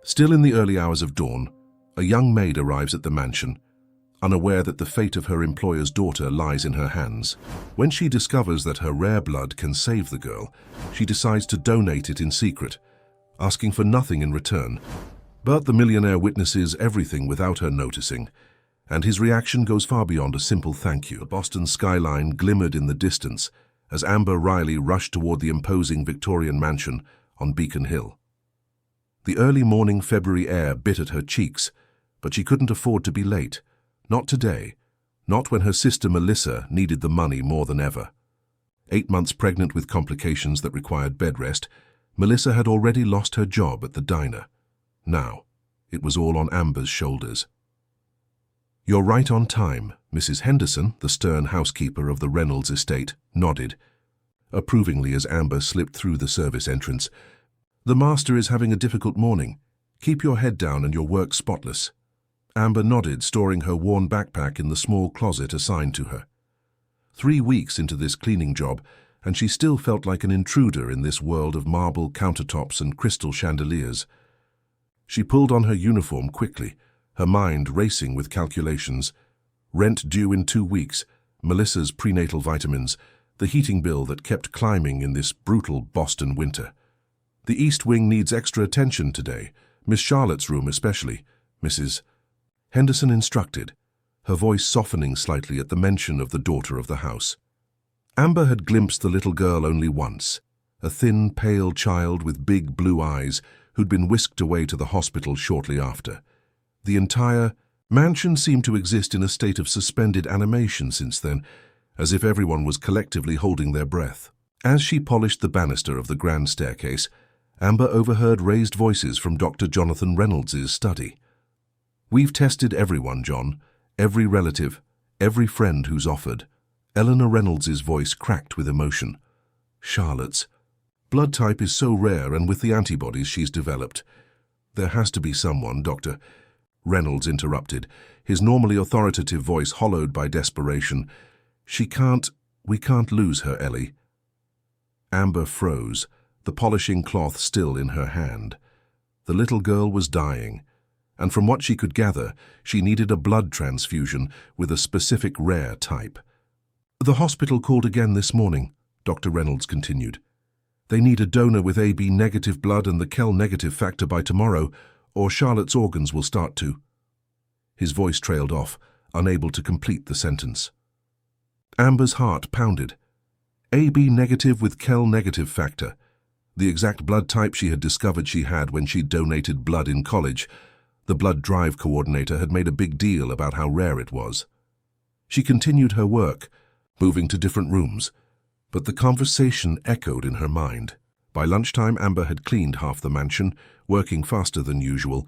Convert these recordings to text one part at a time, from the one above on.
Still in the early hours of dawn, a young maid arrives at the mansion, unaware that the fate of her employer's daughter lies in her hands. When she discovers that her rare blood can save the girl, she decides to donate it in secret, asking for nothing in return. But the millionaire witnesses everything without her noticing, and his reaction goes far beyond a simple thank you. The Boston skyline glimmered in the distance as Amber Riley rushed toward the imposing Victorian mansion on Beacon Hill. The early morning February air bit at her cheeks, but she couldn't afford to be late. Not today, not when her sister Melissa needed the money more than ever. 8 months pregnant with complications that required bed rest, Melissa had already lost her job at the diner. Now, it was all on Amber's shoulders. "You're right on time," Mrs. Henderson, the stern housekeeper of the Reynolds estate, nodded approvingly as Amber slipped through the service entrance. "The master is having a difficult morning. Keep your head down and your work spotless." Amber nodded, storing her worn backpack in the small closet assigned to her. 3 weeks into this cleaning job, and she still felt like an intruder in this world of marble countertops and crystal chandeliers. She pulled on her uniform quickly, her mind racing with calculations. Rent due in 2 weeks, Melissa's prenatal vitamins, the heating bill that kept climbing in this brutal Boston winter. "The East Wing needs extra attention today, Miss Charlotte's room especially," Mrs. Henderson instructed, her voice softening slightly at the mention of the daughter of the house. Amber had glimpsed the little girl only once, a thin, pale child with big blue eyes who'd been whisked away to the hospital shortly after. The entire mansion seemed to exist in a state of suspended animation since then, as if everyone was collectively holding their breath. As she polished the banister of the grand staircase, Amber overheard raised voices from Dr. Jonathan Reynolds' study. "We've tested everyone, John, every relative, every friend who's offered." Eleanor Reynolds' voice cracked with emotion. "Charlotte's blood type is so rare, and with the antibodies she's developed. There has to be someone, Dr. Reynolds interrupted, his normally authoritative voice hollowed by desperation. We can't lose her, Ellie." Amber froze, the polishing cloth still in her hand. The little girl was dying, and from what she could gather, she needed a blood transfusion with a specific rare type. "The hospital called again this morning," Dr. Reynolds continued. "They need a donor with AB negative blood and the Kell negative factor by tomorrow, or Charlotte's organs will start to." His voice trailed off, unable to complete the sentence. Amber's heart pounded. AB negative with Kell negative factor, the exact blood type she had discovered she had when she donated blood in college. The blood drive coordinator had made a big deal about how rare it was. She continued her work, moving to different rooms, but the conversation echoed in her mind. By lunchtime, Amber had cleaned half the mansion, working faster than usual,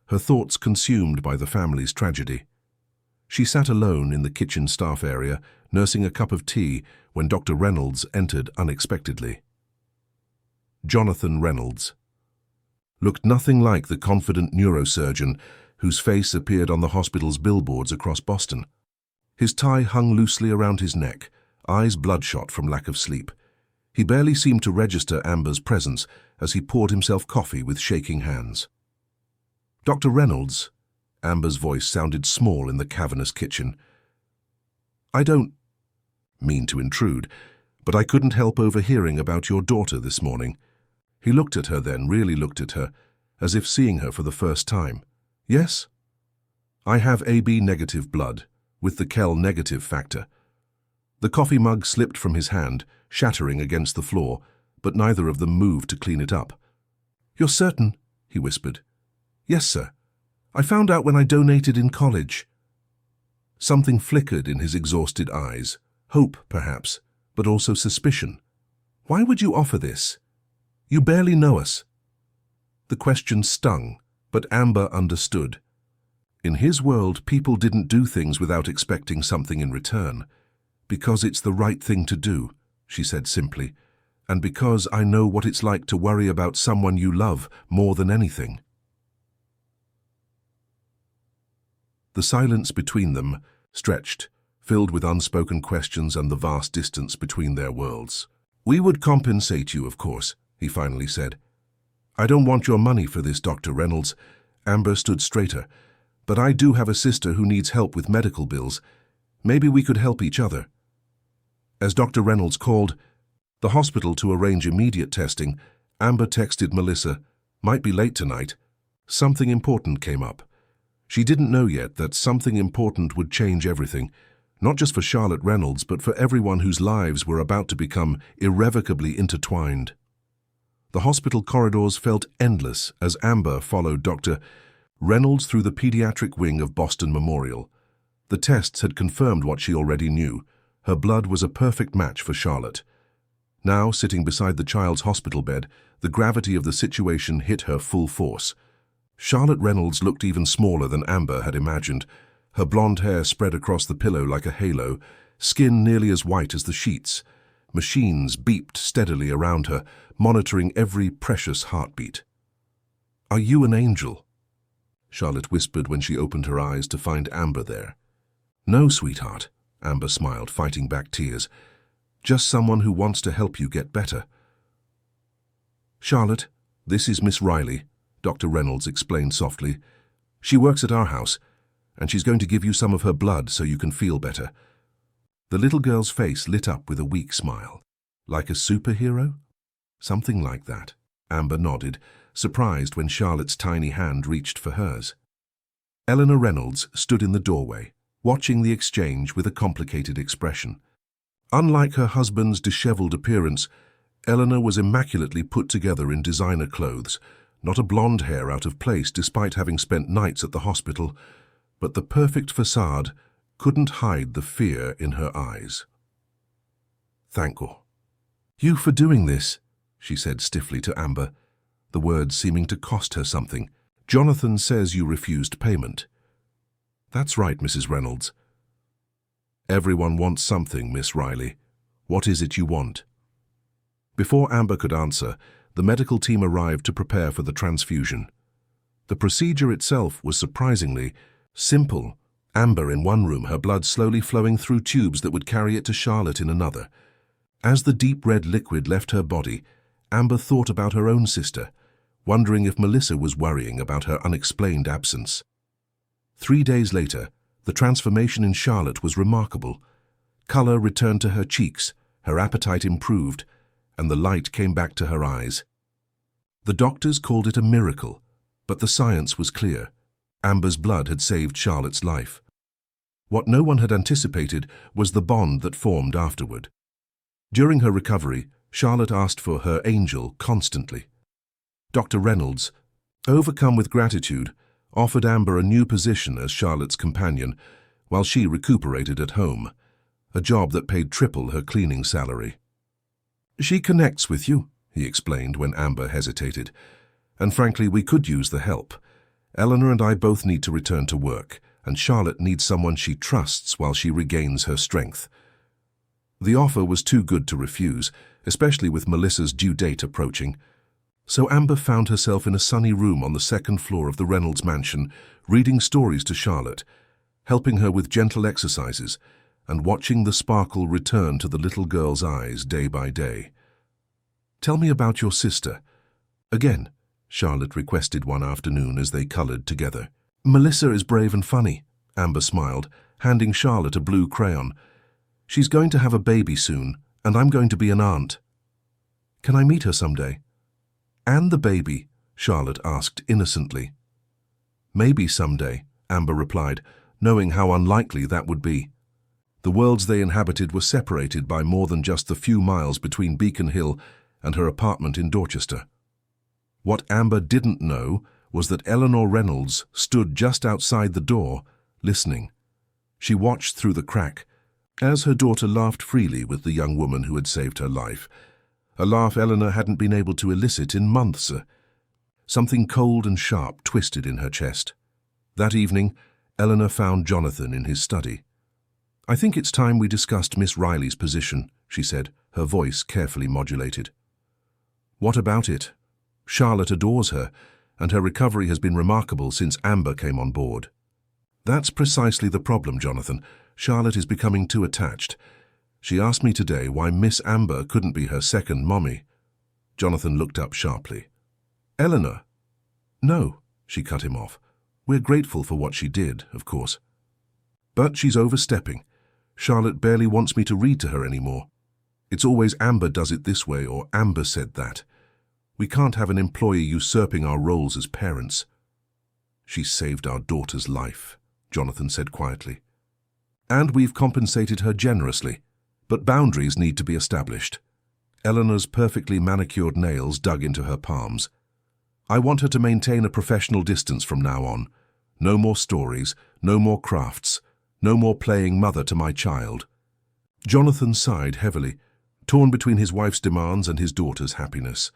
her thoughts consumed by the family's tragedy. She sat alone in the kitchen staff area, nursing a cup of tea, when Dr. Reynolds entered unexpectedly. Jonathan Reynolds looked nothing like the confident neurosurgeon whose face appeared on the hospital's billboards across Boston. His tie hung loosely around his neck, eyes bloodshot from lack of sleep. He barely seemed to register Amber's presence as he poured himself coffee with shaking hands. "Dr. Reynolds," Amber's voice sounded small in the cavernous kitchen. "I don't mean to intrude, but I couldn't help overhearing about your daughter this morning." He looked at her then, really looked at her, as if seeing her for the first time. "Yes? I have AB negative blood, with the Kell negative factor." The coffee mug slipped from his hand, shattering against the floor, but neither of them moved to clean it up. "You're certain?" he whispered. "Yes, sir. I found out when I donated in college." Something flickered in his exhausted eyes. Hope, perhaps, but also suspicion. "Why would you offer this? You barely know us." The question stung, but Amber understood. In his world, people didn't do things without expecting something in return. "Because it's the right thing to do," she said simply, "and because I know what it's like to worry about someone you love more than anything." The silence between them stretched, filled with unspoken questions and the vast distance between their worlds. "We would compensate you, of course," he finally said. I don't want your money for this, Dr. Reynolds. Amber stood straighter. But I do have a sister who needs help with medical bills. Maybe we could help each other. As Dr. Reynolds called the hospital to arrange immediate testing, Amber texted Melissa, "Might be late tonight." Something important came up. She didn't know yet that something important would change everything, not just for Charlotte Reynolds, but for everyone whose lives were about to become irrevocably intertwined. The hospital corridors felt endless as Amber followed Dr. Reynolds through the pediatric wing of Boston Memorial. The tests had confirmed what she already knew. Her blood was a perfect match for Charlotte. Now, sitting beside the child's hospital bed, the gravity of the situation hit her full force. Charlotte Reynolds looked even smaller than Amber had imagined. Her blonde hair spread across the pillow like a halo, skin nearly as white as the sheets. Machines beeped steadily around her, monitoring every precious heartbeat. "Are you an angel?" Charlotte whispered when she opened her eyes to find Amber there. "No, sweetheart," Amber smiled, fighting back tears. "Just someone who wants to help you get better." "Charlotte, this is Miss Riley," Dr. Reynolds explained softly. "She works at our house, and she's going to give you some of her blood so you can feel better." The little girl's face lit up with a weak smile. "Like a superhero?" "Something like that." Amber nodded, surprised when Charlotte's tiny hand reached for hers. Eleanor Reynolds stood in the doorway, watching the exchange with a complicated expression. Unlike her husband's disheveled appearance, Eleanor was immaculately put together in designer clothes, not a blonde hair out of place despite having spent nights at the hospital, but the perfect facade couldn't hide the fear in her eyes. "Thank you for doing this," she said stiffly to Amber, the words seeming to cost her something. "Jonathan says you refused payment." "That's right, Mrs. Reynolds." "Everyone wants something, Miss Riley. What is it you want?" Before Amber could answer, the medical team arrived to prepare for the transfusion. The procedure itself was surprisingly simple. Amber in one room, her blood slowly flowing through tubes that would carry it to Charlotte in another. As the deep red liquid left her body, Amber thought about her own sister, wondering if Melissa was worrying about her unexplained absence. 3 days later, the transformation in Charlotte was remarkable. Color returned to her cheeks, her appetite improved, and the light came back to her eyes. The doctors called it a miracle, but the science was clear. Amber's blood had saved Charlotte's life. What no one had anticipated was the bond that formed afterward. During her recovery, Charlotte asked for her angel constantly. Dr. Reynolds, overcome with gratitude, offered Amber a new position as Charlotte's companion, while she recuperated at home, a job that paid triple her cleaning salary. "She connects with you," he explained when Amber hesitated, "and frankly, we could use the help. Eleanor and I both need to return to work, and Charlotte needs someone she trusts while she regains her strength." The offer was too good to refuse, especially with Melissa's due date approaching. So Amber found herself in a sunny room on the second floor of the Reynolds mansion, reading stories to Charlotte, helping her with gentle exercises, and watching the sparkle return to the little girl's eyes day by day. "Tell me about your sister." Again, Charlotte requested one afternoon as they colored together. "Melissa is brave and funny," Amber smiled, handing Charlotte a blue crayon. "She's going to have a baby soon, and I'm going to be an aunt. Can I meet her someday?" "And the baby?" Charlotte asked innocently. "Maybe someday," Amber replied, knowing how unlikely that would be. The worlds they inhabited were separated by more than just the few miles between Beacon Hill and her apartment in Dorchester. What Amber didn't know was that Eleanor Reynolds stood just outside the door, listening. She watched through the crack as her daughter laughed freely with the young woman who had saved her life, a laugh Eleanor hadn't been able to elicit in months. Something cold and sharp twisted in her chest. That evening, Eleanor found Jonathan in his study. "I think it's time we discussed Miss Riley's position," she said, her voice carefully modulated. "What about it? Charlotte adores her, and her recovery has been remarkable since Amber came on board." "That's precisely the problem, Jonathan. Charlotte is becoming too attached. She asked me today why Miss Amber couldn't be her second mommy." Jonathan looked up sharply. Eleanor. No, she cut him off. We're grateful for what she did, of course. But she's overstepping. Charlotte barely wants me to read to her anymore. It's always Amber does it this way, or Amber said that. We can't have an employee usurping our roles as parents. She saved our daughter's life, Jonathan said quietly. And we've compensated her generously, but boundaries need to be established. Eleanor's perfectly manicured nails dug into her palms. I want her to maintain a professional distance from now on. No more stories, no more crafts, no more playing mother to my child. Jonathan sighed heavily, torn between his wife's demands and his daughter's happiness.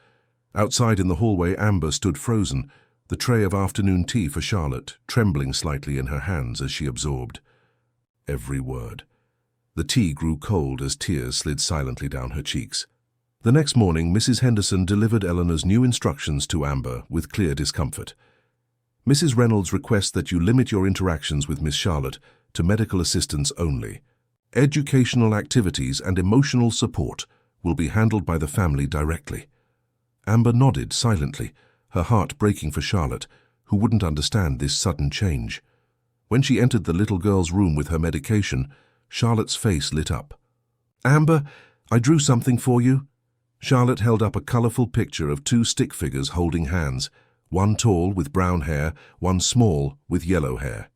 Outside in the hallway, Amber stood frozen, the tray of afternoon tea for Charlotte, trembling slightly in her hands as she absorbed every word. The tea grew cold as tears slid silently down her cheeks. The next morning, Mrs. Henderson delivered Eleanor's new instructions to Amber with clear discomfort. Mrs. Reynolds requests that you limit your interactions with Miss Charlotte to medical assistance only. Educational activities and emotional support will be handled by the family directly. Amber nodded silently, her heart breaking for Charlotte, who wouldn't understand this sudden change. When she entered the little girl's room with her medication, Charlotte's face lit up. "Amber, I drew something for you." Charlotte held up a colorful picture of two stick figures holding hands, one tall with brown hair, one small with yellow hair.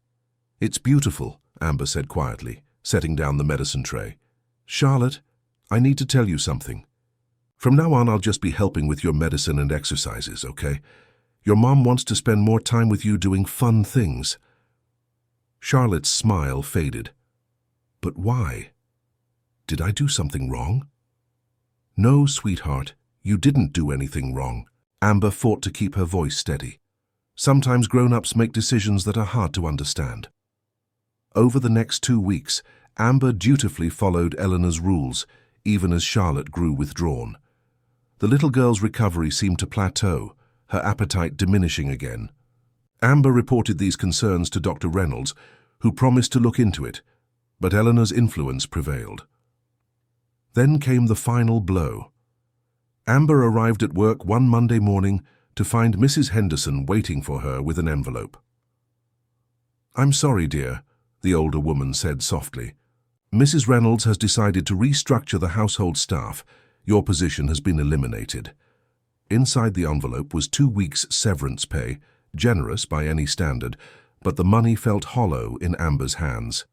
"It's beautiful," Amber said quietly, setting down the medicine tray. "Charlotte, I need to tell you something. From now on, I'll just be helping with your medicine and exercises, okay? Your mom wants to spend more time with you doing fun things." Charlotte's smile faded. "But why? Did I do something wrong?" "No, sweetheart, you didn't do anything wrong." Amber fought to keep her voice steady. "Sometimes grown-ups make decisions that are hard to understand." Over the next 2 weeks, Amber dutifully followed Eleanor's rules, even as Charlotte grew withdrawn. The little girl's recovery seemed to plateau, her appetite diminishing again. Amber reported these concerns to Dr. Reynolds, who promised to look into it, but Eleanor's influence prevailed. Then came the final blow. Amber arrived at work one Monday morning to find Mrs. Henderson waiting for her with an envelope. "I'm sorry, dear," the older woman said softly. "Mrs. Reynolds has decided to restructure the household staff. Your position has been eliminated." Inside the envelope was 2 weeks' severance pay, generous by any standard, but the money felt hollow in Amber's hands.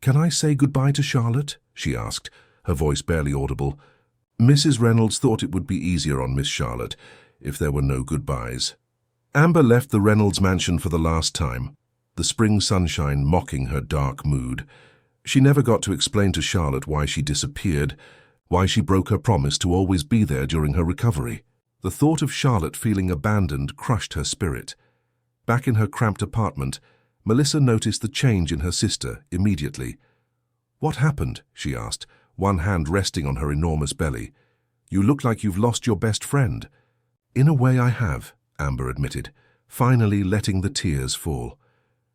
"Can I say goodbye to Charlotte?" she asked, her voice barely audible. Mrs. Reynolds thought it would be easier on Miss Charlotte if there were no goodbyes. Amber left the Reynolds mansion for the last time, the spring sunshine mocking her dark mood. She never got to explain to Charlotte why she disappeared, why she broke her promise to always be there during her recovery. The thought of Charlotte feeling abandoned crushed her spirit. Back in her cramped apartment, Melissa noticed the change in her sister immediately. "What happened?" she asked, one hand resting on her enormous belly. "You look like you've lost your best friend." "In a way I have," Amber admitted, finally letting the tears fall.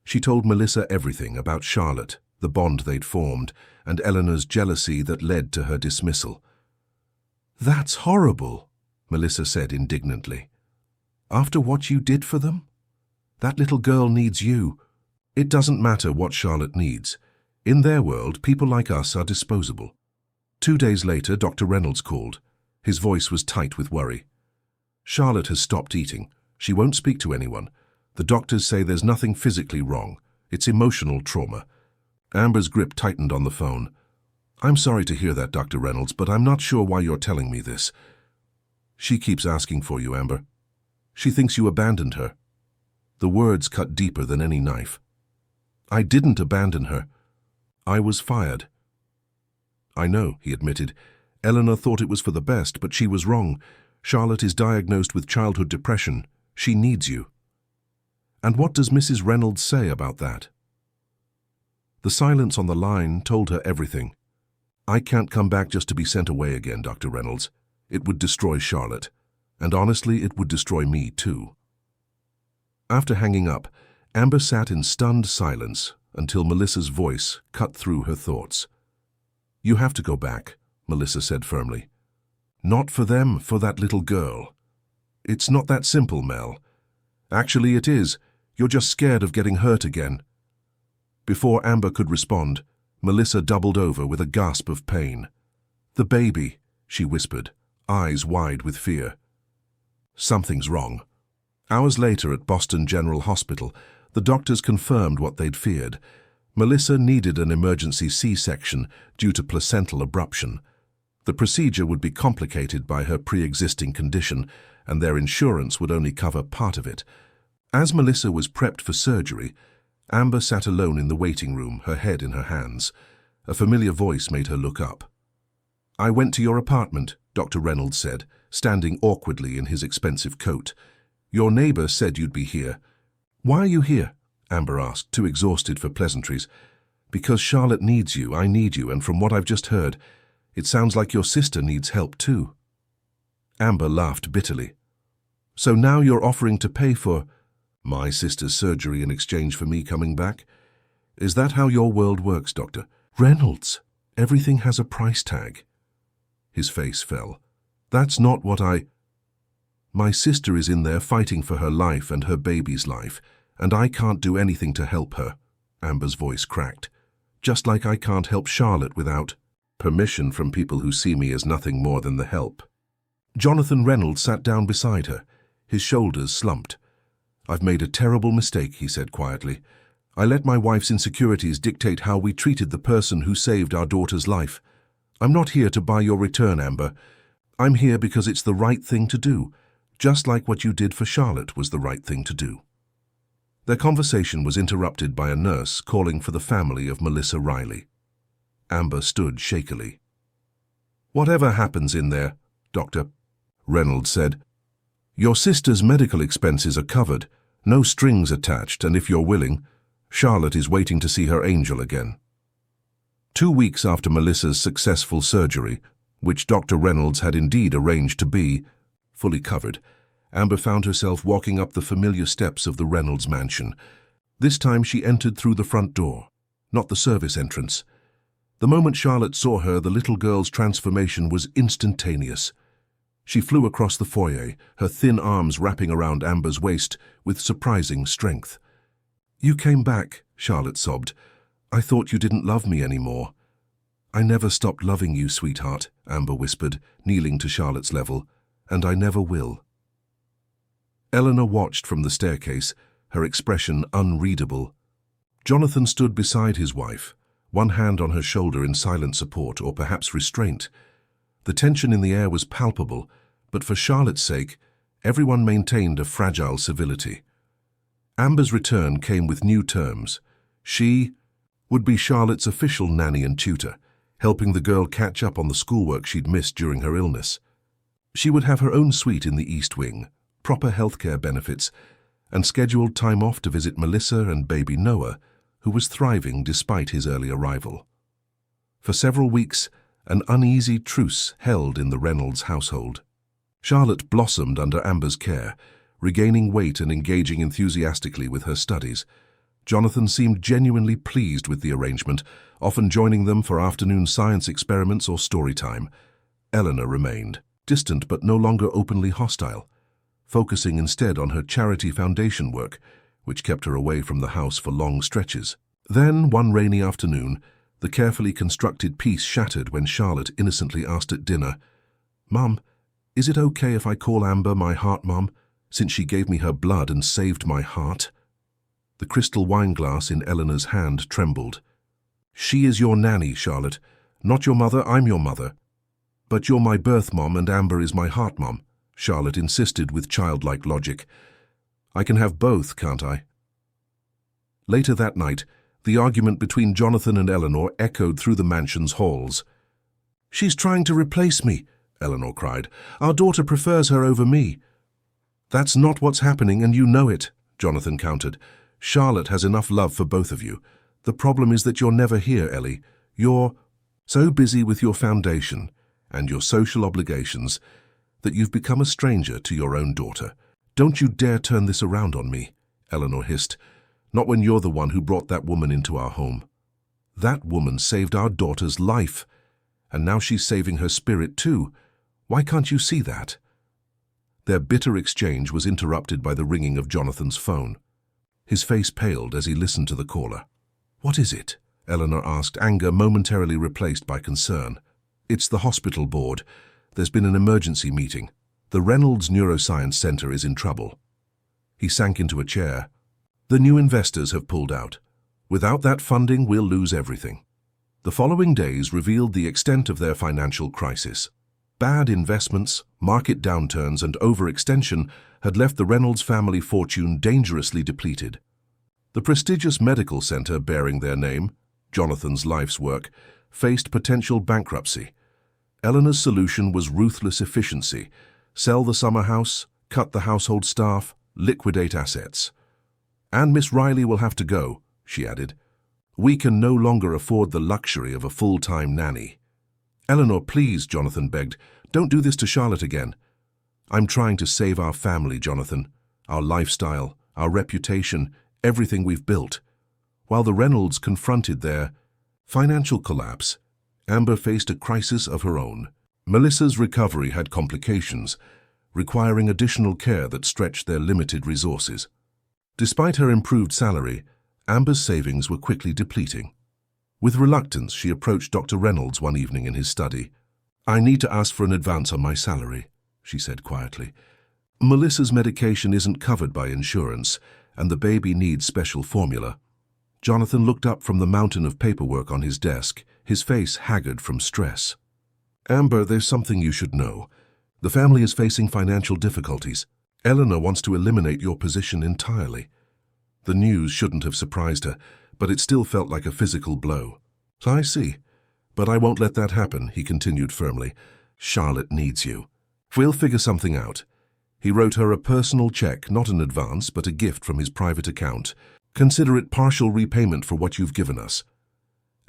She told Melissa everything about Charlotte, the bond they'd formed, and Eleanor's jealousy that led to her dismissal. "That's horrible," Melissa said indignantly. "After what you did for them? That little girl needs you." "It doesn't matter what Charlotte needs. In their world, people like us are disposable." 2 days later, Dr. Reynolds called. His voice was tight with worry. "Charlotte has stopped eating. She won't speak to anyone. The doctors say there's nothing physically wrong. It's emotional trauma." Amber's grip tightened on the phone. "I'm sorry to hear that, Dr. Reynolds, but I'm not sure why you're telling me this." "She keeps asking for you, Amber. She thinks you abandoned her." The words cut deeper than any knife. "I didn't abandon her. I was fired." "I know," he admitted. "Eleanor thought it was for the best, but she was wrong. Charlotte is diagnosed with childhood depression. She needs you." "And what does Mrs. Reynolds say about that?" The silence on the line told her everything. "I can't come back just to be sent away again, Dr. Reynolds. It would destroy Charlotte. And honestly, it would destroy me too." After hanging up, Amber sat in stunned silence until Melissa's voice cut through her thoughts. "You have to go back," Melissa said firmly. "Not for them, for that little girl." It's not that simple, Mel. Actually, it is. You're just scared of getting hurt again. Before Amber could respond, Melissa doubled over with a gasp of pain. The baby, she whispered, eyes wide with fear. Something's wrong. Hours later at Boston General Hospital, the doctors confirmed what they'd feared. Melissa needed an emergency C-section due to placental abruption. The procedure would be complicated by her pre-existing condition, and their insurance would only cover part of it. As Melissa was prepped for surgery, Amber sat alone in the waiting room, her head in her hands. A familiar voice made her look up. "I went to your apartment," Dr. Reynolds said, standing awkwardly in his expensive coat. "Your neighbor said you'd be here." "Why are you here?" Amber asked, too exhausted for pleasantries. "Because Charlotte needs you, I need you, and from what I've just heard, it sounds like your sister needs help too." Amber laughed bitterly. "So now you're offering to pay for my sister's surgery in exchange for me coming back? Is that how your world works, Doctor?" "Reynolds, everything has a price tag." His face fell. "That's not what My sister is in there fighting for her life and her baby's life, and I can't do anything to help her." Amber's voice cracked. "Just like I can't help Charlotte without permission from people who see me as nothing more than the help." Jonathan Reynolds sat down beside her, his shoulders slumped. "I've made a terrible mistake," he said quietly. "I let my wife's insecurities dictate how we treated the person who saved our daughter's life. I'm not here to buy your return, Amber. I'm here because it's the right thing to do, just like what you did for Charlotte was the right thing to do." Their conversation was interrupted by a nurse calling for the family of Melissa Riley. Amber stood shakily. "Whatever happens in there, Dr. Reynolds said, your sister's medical expenses are covered, no strings attached, and if you're willing, Charlotte is waiting to see her angel again." 2 weeks after Melissa's successful surgery, which Dr. Reynolds had indeed arranged to be fully covered, Amber found herself walking up the familiar steps of the Reynolds mansion. This time she entered through the front door, not the service entrance. The moment Charlotte saw her, the little girl's transformation was instantaneous. She flew across the foyer, her thin arms wrapping around Amber's waist with surprising strength. "You came back," Charlotte sobbed. "I thought you didn't love me anymore." "I never stopped loving you, sweetheart," Amber whispered, kneeling to Charlotte's level, "and I never will." Eleanor watched from the staircase, her expression unreadable. Jonathan stood beside his wife, one hand on her shoulder in silent support or perhaps restraint. The tension in the air was palpable, but for Charlotte's sake, everyone maintained a fragile civility. Amber's return came with new terms. She would be Charlotte's official nanny and tutor, helping the girl catch up on the schoolwork she'd missed during her illness. She would have her own suite in the East Wing, proper healthcare benefits, and scheduled time off to visit Melissa and baby Noah, who was thriving despite his early arrival. For several weeks, an uneasy truce held in the Reynolds household. Charlotte blossomed under Amber's care, regaining weight and engaging enthusiastically with her studies. Jonathan seemed genuinely pleased with the arrangement, often joining them for afternoon science experiments or story time. Eleanor remained, distant but no longer openly hostile, focusing instead on her charity foundation work, which kept her away from the house for long stretches. Then, one rainy afternoon, the carefully constructed peace shattered when Charlotte innocently asked at dinner, "Mum, is it okay if I call Amber my heart mum, since she gave me her blood and saved my heart?" The crystal wine glass in Eleanor's hand trembled. "She is your nanny, Charlotte. Not your mother, I'm your mother. But you're my birth mom and Amber is my heart mom," Charlotte insisted with childlike logic. "I can have both, can't I?" Later that night, the argument between Jonathan and Eleanor echoed through the mansion's halls. "She's trying to replace me," Eleanor cried. "Our daughter prefers her over me." "That's not what's happening, and you know it," Jonathan countered. "Charlotte has enough love for both of you. The problem is that you're never here, Ellie. You're so busy with your foundation and your social obligations that you've become a stranger to your own daughter. Don't you dare turn this around on me," Eleanor hissed. "Not when you're the one who brought that woman into our home. That woman saved our daughter's life, and now she's saving her spirit too. Why can't you see that?" Their bitter exchange was interrupted by the ringing of Jonathan's phone. His face paled as he listened to the caller. "What is it?" Eleanor asked, anger momentarily replaced by concern. "It's the hospital board. There's been an emergency meeting. The Reynolds Neuroscience Center is in trouble." He sank into a chair. "The new investors have pulled out. Without that funding, we'll lose everything." The following days revealed the extent of their financial crisis. Bad investments, market downturns, and overextension had left the Reynolds family fortune dangerously depleted. The prestigious medical center bearing their name, Jonathan's life's work, faced potential bankruptcy. Eleanor's solution was ruthless efficiency: sell the summer house, cut the household staff, liquidate assets. "And Miss Riley will have to go," she added. "We can no longer afford the luxury of a full-time nanny." "Eleanor, please," Jonathan begged, "don't do this to Charlotte again." "I'm trying to save our family, Jonathan. Our lifestyle, our reputation, everything we've built." While the Reynolds confronted their financial collapse, Amber faced a crisis of her own. Melissa's recovery had complications, requiring additional care that stretched their limited resources. Despite her improved salary, Amber's savings were quickly depleting. With reluctance, she approached Dr. Reynolds one evening in his study. "I need to ask for an advance on my salary," she said quietly. "Melissa's medication isn't covered by insurance, and the baby needs special formula." Jonathan looked up from the mountain of paperwork on his desk, his face haggard from stress. "Amber, there's something you should know. The family is facing financial difficulties. Eleanor wants to eliminate your position entirely." The news shouldn't have surprised her, but it still felt like a physical blow. "I see. But I won't let that happen," he continued firmly. "Charlotte needs you. We'll figure something out." He wrote her a personal check, not an advance, but a gift from his private account. "Consider it partial repayment for what you've given us."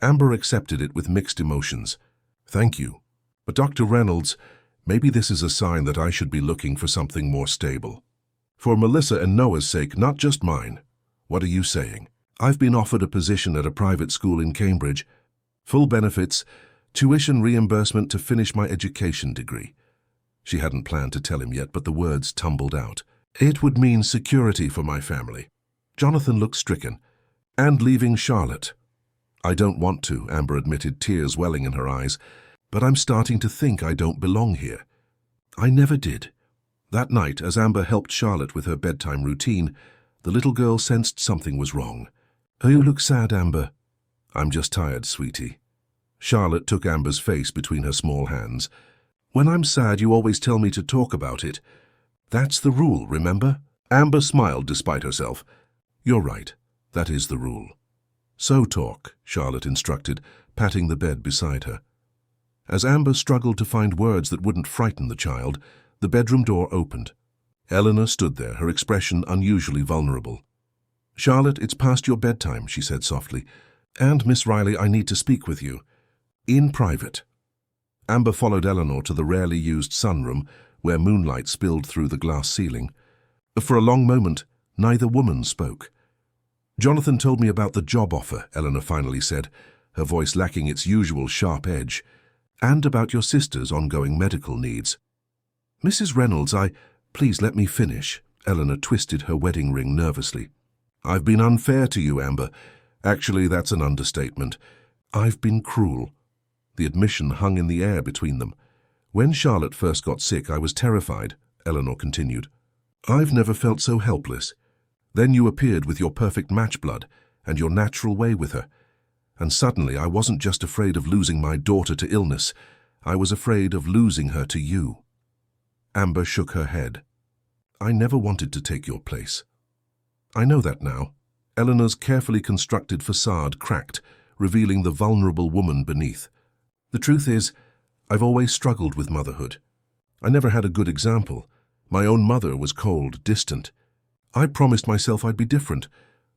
Amber accepted it with mixed emotions. "Thank you. But Dr. Reynolds, maybe this is a sign that I should be looking for something more stable. For Melissa and Noah's sake, not just mine. What are you saying?" "I've been offered a position at a private school in Cambridge. Full benefits, tuition reimbursement to finish my education degree." She hadn't planned to tell him yet, but the words tumbled out. "It would mean security for my family." Jonathan looked stricken. "And leaving Charlotte." "I don't want to," Amber admitted, tears welling in her eyes. "But I'm starting to think I don't belong here." "I never did." That night, as Amber helped Charlotte with her bedtime routine, the little girl sensed something was wrong. "Oh, you look sad, Amber." "I'm just tired, sweetie." Charlotte took Amber's face between her small hands. "When I'm sad, you always tell me to talk about it. That's the rule, remember?" Amber smiled despite herself. "You're right. That is the rule." "So talk," Charlotte instructed, patting the bed beside her. As Amber struggled to find words that wouldn't frighten the child, the bedroom door opened. Eleanor stood there, her expression unusually vulnerable. "Charlotte, it's past your bedtime," she said softly. "And, Miss Riley, I need to speak with you. In private." Amber followed Eleanor to the rarely used sunroom, where moonlight spilled through the glass ceiling. For a long moment, neither woman spoke. "Jonathan told me about the job offer," Eleanor finally said, her voice lacking its usual sharp edge, "and about your sister's ongoing medical needs." "Mrs. Reynolds, Please let me finish." Eleanor twisted her wedding ring nervously. "I've been unfair to you, Amber. Actually, that's an understatement. I've been cruel." The admission hung in the air between them. "When Charlotte first got sick, I was terrified," Eleanor continued. "I've never felt so helpless. Then you appeared with your perfect match blood and your natural way with her. And suddenly I wasn't just afraid of losing my daughter to illness. I was afraid of losing her to you." Amber shook her head. "I never wanted to take your place." "I know that now." Eleanor's carefully constructed facade cracked, revealing the vulnerable woman beneath. "The truth is, I've always struggled with motherhood. I never had a good example. My own mother was cold, distant. I promised myself I'd be different,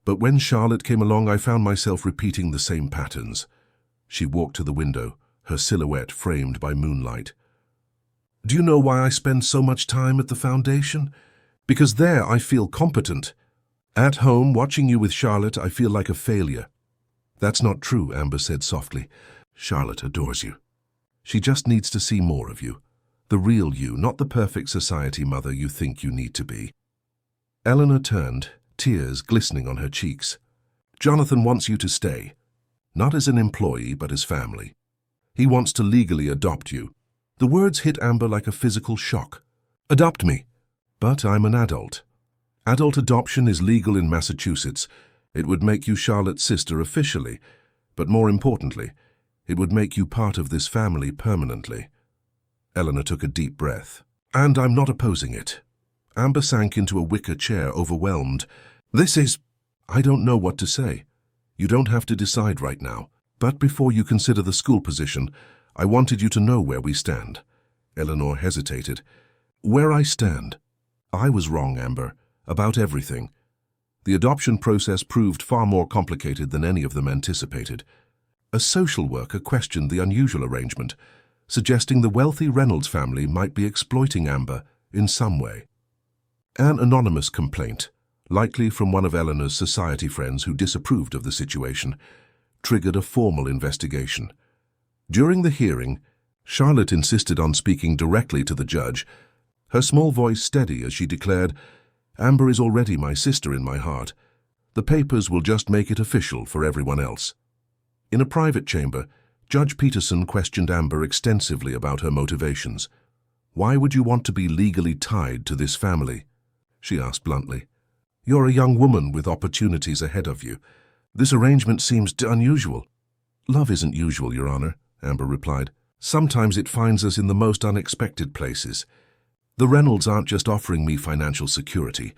but when Charlotte came along, I found myself repeating the same patterns." She walked to the window, her silhouette framed by moonlight. "Do you know why I spend so much time at the foundation? Because there I feel competent. At home, watching you with Charlotte, I feel like a failure." "That's not true," Amber said softly. "Charlotte adores you. She just needs to see more of you." The real you, not the perfect society mother you think you need to be. Eleanor turned, tears glistening on her cheeks. Jonathan wants you to stay, not as an employee but as family. He wants to legally adopt you. The words hit Amber like a physical shock. Adopt me. But I'm an adult. Adult adoption is legal in Massachusetts. It would make you Charlotte's sister officially, but more importantly, it would make you part of this family permanently. Eleanor took a deep breath. And I'm not opposing it. Amber sank into a wicker chair, overwhelmed. I don't know what to say. You don't have to decide right now. But before you consider the school position, I wanted you to know where we stand. Eleanor hesitated. Where I stand? I was wrong, Amber, about everything. The adoption process proved far more complicated than any of them anticipated. A social worker questioned the unusual arrangement, suggesting the wealthy Reynolds family might be exploiting Amber in some way. An anonymous complaint, likely from one of Eleanor's society friends who disapproved of the situation, triggered a formal investigation. During the hearing, Charlotte insisted on speaking directly to the judge, her small voice steady as she declared, Amber is already my sister in my heart. The papers will just make it official for everyone else. In a private chamber, Judge Peterson questioned Amber extensively about her motivations. Why would you want to be legally tied to this family? She asked bluntly. You're a young woman with opportunities ahead of you. This arrangement seems unusual. Love isn't usual, Your Honor, Amber replied. Sometimes it finds us in the most unexpected places. The Reynolds aren't just offering me financial security.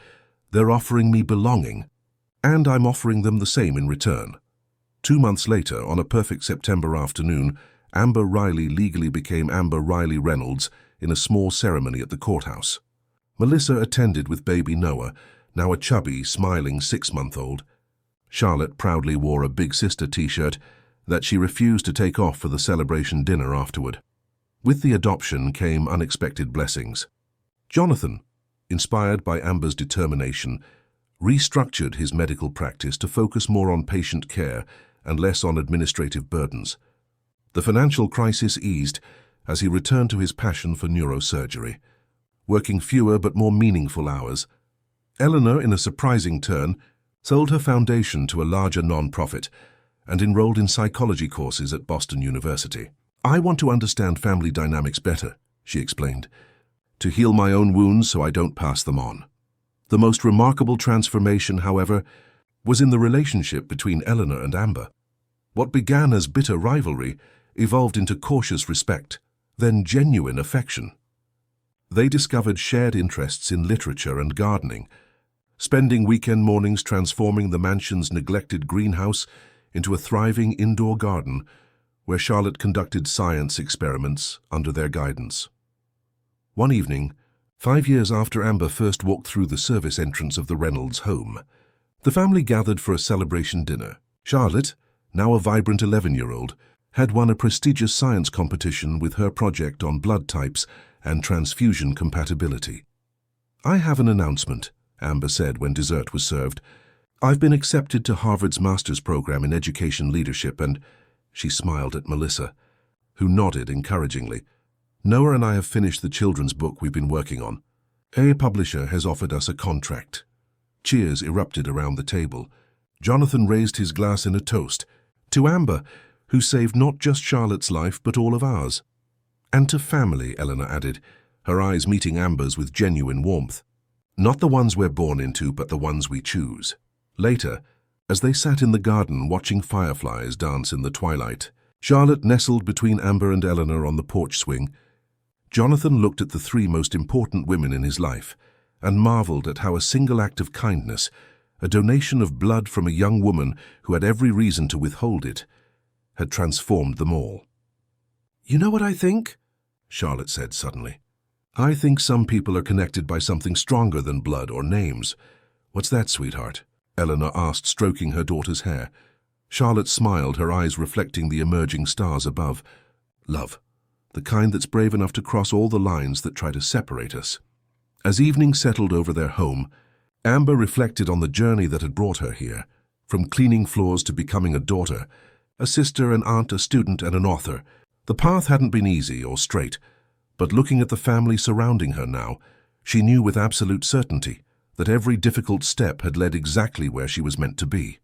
They're offering me belonging. And I'm offering them the same in return. 2 months later, on a perfect September afternoon, Amber Riley legally became Amber Riley Reynolds in a small ceremony at the courthouse. Melissa attended with baby Noah, now a chubby, smiling 6-month-old. Charlotte proudly wore a big sister t-shirt that she refused to take off for the celebration dinner afterward. With the adoption came unexpected blessings. Jonathan, inspired by Amber's determination, restructured his medical practice to focus more on patient care and less on administrative burdens. The financial crisis eased as he returned to his passion for neurosurgery, working fewer but more meaningful hours. Eleanor, in a surprising turn, sold her foundation to a larger non-profit and enrolled in psychology courses at Boston University. I want to understand family dynamics better, she explained, to heal my own wounds so I don't pass them on. The most remarkable transformation, however, was in the relationship between Eleanor and Amber. What began as bitter rivalry evolved into cautious respect, then genuine affection. They discovered shared interests in literature and gardening, spending weekend mornings transforming the mansion's neglected greenhouse into a thriving indoor garden where Charlotte conducted science experiments under their guidance. One evening, 5 years after Amber first walked through the service entrance of the Reynolds home, the family gathered for a celebration dinner. Charlotte, now a vibrant 11-year-old, had won a prestigious science competition with her project on blood types and transfusion compatibility. I have an announcement, Amber said when dessert was served. I've been accepted to Harvard's master's program in education leadership and, she smiled at Melissa, who nodded encouragingly. Noah and I have finished the children's book we've been working on. A publisher has offered us a contract. Cheers erupted around the table. Jonathan raised his glass in a toast to Amber, who saved not just Charlotte's life but all of ours. And to family, Eleanor added, her eyes meeting Amber's with genuine warmth. Not the ones we're born into, but the ones we choose. Later, as they sat in the garden watching fireflies dance in the twilight, Charlotte nestled between Amber and Eleanor on the porch swing. Jonathan looked at the 3 most important women in his life and marveled at how a single act of kindness, a donation of blood from a young woman who had every reason to withhold it, had transformed them all. You know what I think? Charlotte said suddenly. I think some people are connected by something stronger than blood or names. What's that, sweetheart? Eleanor asked, stroking her daughter's hair. Charlotte smiled, her eyes reflecting the emerging stars above. Love. The kind that's brave enough to cross all the lines that try to separate us. As evening settled over their home, Amber reflected on the journey that had brought her here, from cleaning floors to becoming a daughter, a sister, an aunt, a student, and an author. The path hadn't been easy or straight, But looking at the family surrounding her now, she knew with absolute certainty that every difficult step had led exactly where she was meant to be.